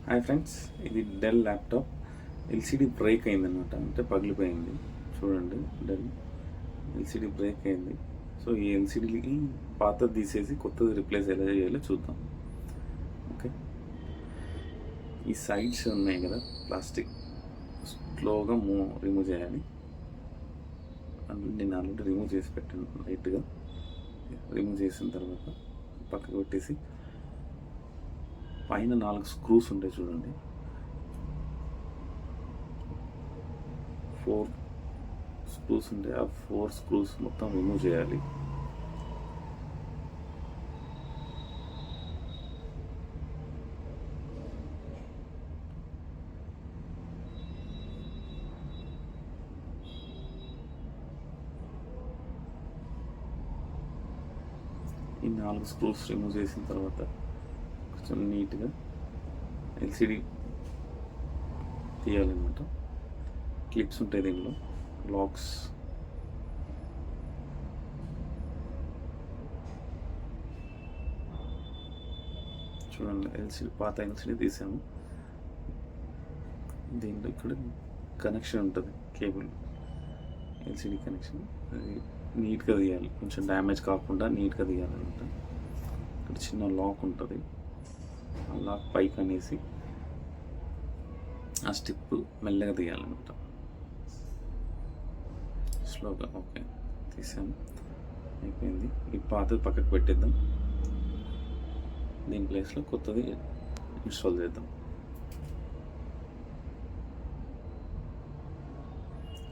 Hi friends, ఇది Dell laptop LCD break అయిందనమాట. అంటే పగిలిపోయింది. చూడండి, డెల్ ఎల్సిడి బ్రేక్ అయింది. సో ఈ ఎల్సిడికి పాతది తీసేసి కొత్తది రిప్లేస్ ఎలా చేయాలో చూద్దాం. ఓకే, ఈ సైడ్స్ ఉన్నాయి కదా ప్లాస్టిక్, స్లోగా రిమూవ్ చేయాలి. నేను ఆల్రెడీ రిమూవ్ చేసి పెట్టాను. లైట్గా రిమూవ్ చేసిన తర్వాత పక్కకు పెట్టేసి పైన 4 స్క్రూస్ ఉంటాయి చూడండి. 4 స్క్రూస్ ఉంటాయి. ఆ 4 స్క్రూస్ మొత్తం రిమూవ్ చేయాలి. ఈ 4 స్క్రూస్ రిమూవ్ చేసిన తర్వాత కొంచెం నీట్గా ఎల్సిడి తీయాలన్నమాట. క్లిప్స్ ఉంటాయి దీనిలో, లాక్స్. చూడండి, పాత ఎల్సిడి తీసాము. దీంట్లో ఇక్కడ కనెక్షన్ ఉంటుంది, కేబుల్, ఎల్సిడి కనెక్షన్. అది నీట్గా తీయాలి, కొంచెం డ్యామేజ్ కాకుండా నీట్గా తీయాలన్నమాట. ఇక్కడ చిన్న లాక్ ఉంటుంది, ఆ లాక్ పైకి అనేసి ఆ స్టిప్ మెల్లగా తీయాలన్నమాట, స్లోగా. ఓకే, తీసాము, అయిపోయింది. ఈ పాతది పక్కకు పెట్టేద్దాం. దీని ప్లేస్లో కొత్తది ఇన్స్టాల్ చేద్దాం.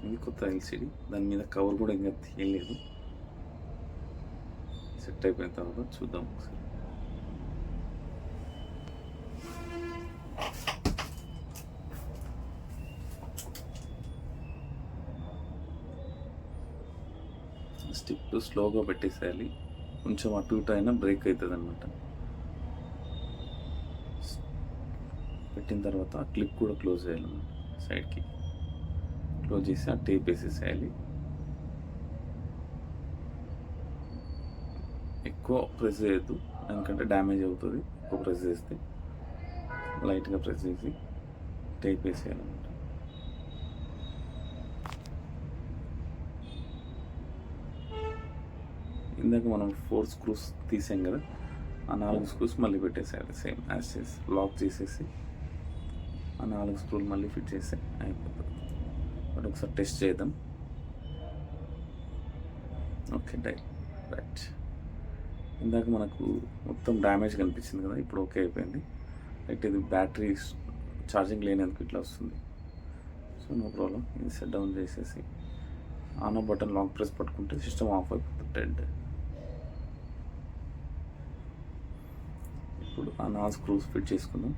ఇది కొత్త ఎల్సిడి, దాని మీద కవర్ కూడా ఇంకా తీయలేదు. సెట్ అయిపోయిన తర్వాత చూద్దాం ఒకసారి. స్టిప్ స్లోగా పెట్టేసేయాలి, కొంచెం అటు ఇటు అయినా బ్రేక్ అవుతుంది అనమాట. పెట్టిన తర్వాత ఆ క్లిప్ కూడా క్లోజ్ చేయాలన్నమాట. సైడ్కి క్లోజ్ చేసి ఆ టేప్ వేసేసేయాలి. ఎక్కువ ప్రెస్ చేయొద్దు, ఎందుకంటే డ్యామేజ్ అవుతుంది. ఎక్కువ ప్రెస్ చేస్తే లైట్గా ప్రెస్ చేసి టేప్ వేసేయాలన్నమాట. ఇందాక మనం 4 స్క్రూస్ తీసాం కదా, ఆ 4 స్క్రూస్ మళ్ళీ పెట్టేసేయాలి. సేమ్ యాజ్ లాక్ చేసేసి ఆ 4 స్క్రూలు మళ్ళీ ఫిట్ చేస్తే అయిపోతుంది. బట్ ఒకసారి టెస్ట్ చేద్దాం. Okay, right. ఇందాక మనకు మొత్తం డ్యామేజ్ కనిపించింది కదా, ఇప్పుడు ఓకే అయిపోయింది. రైట్, ఇది బ్యాటరీ ఛార్జింగ్ లేనందుకు ఇట్లా వస్తుంది. So no problem. ఇది సెట్ డౌన్ చేసేసి on off button lock press పట్టుకుంటే సిస్టమ్ ఆఫ్ అయిపోతుంది, డెడ్. ఇప్పుడు ఆ 4 స్క్రూస్ ఫిట్ చేసుకుందాం.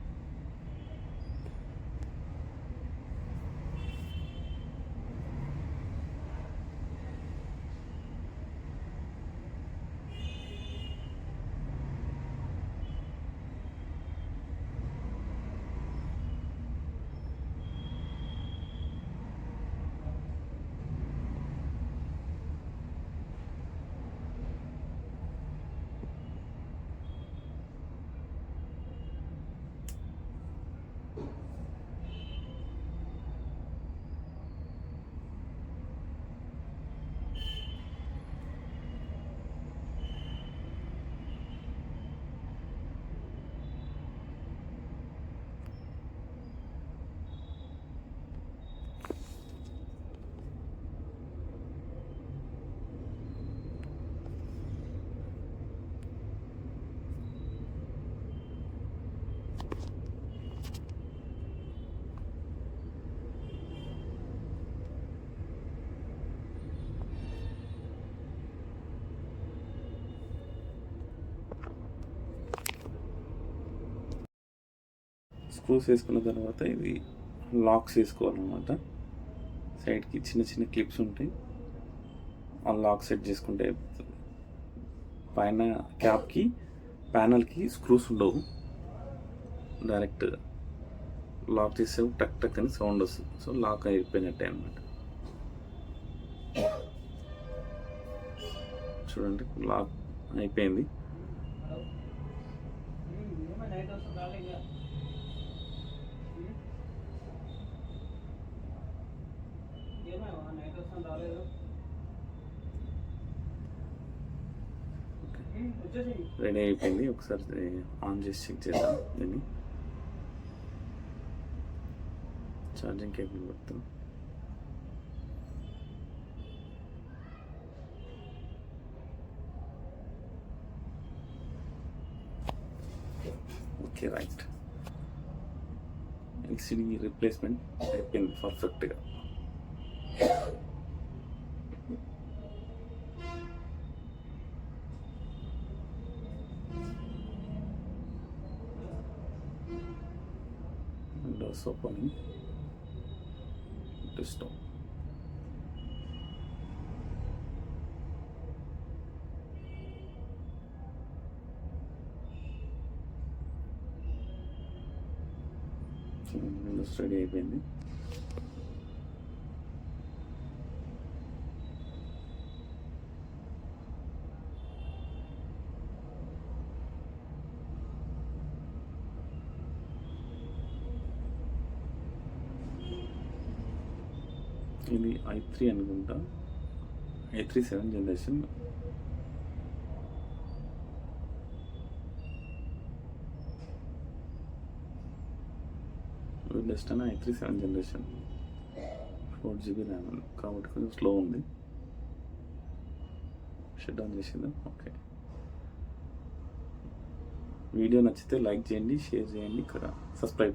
స్క్రూస్ వేసుకున్న తర్వాత ఇది లాక్స్ వేసుకోవాలన్నమాట. సైడ్కి చిన్న చిన్న క్లిప్స్ ఉంటాయి, ఆ లాక్ సెట్ చేసుకుంటే అయిపోతుంది. పైన క్యాప్కి, ప్యానల్కి స్క్రూస్ ఉండవు. డైరెక్ట్ లాక్ చేసే టక్ టక్ అని సౌండ్ వస్తుంది. సో లాక్ అయిపోయినట్టే అనమాట. చూడండి, లాక్ అయిపోయింది. రెడీ అయిపోయింది. ఒకసారి ఆన్ చేసి చెక్ చేద్దాం దీన్ని. ఛార్జింగ్ కేబుల్ పెడతాం. Okay, right. ఎల్సిడి రీప్లేస్మెంట్ అయిపోయింది పర్ఫెక్ట్గా. Windows opening desktop. Windows ready అయిపోయింది. ఇది i3 అనుకుంటా, i3 7th generation. Windows 10 i3 7th generation, 4GB RAM కాబట్టి కొంచెం స్లో ఉంది. షట్ డౌన్ చేసిందా? ఓకే. వీడియో నచ్చితే లైక్ చేయండి, షేర్ చేయండి, ఇక్కడ సబ్స్క్రైబ్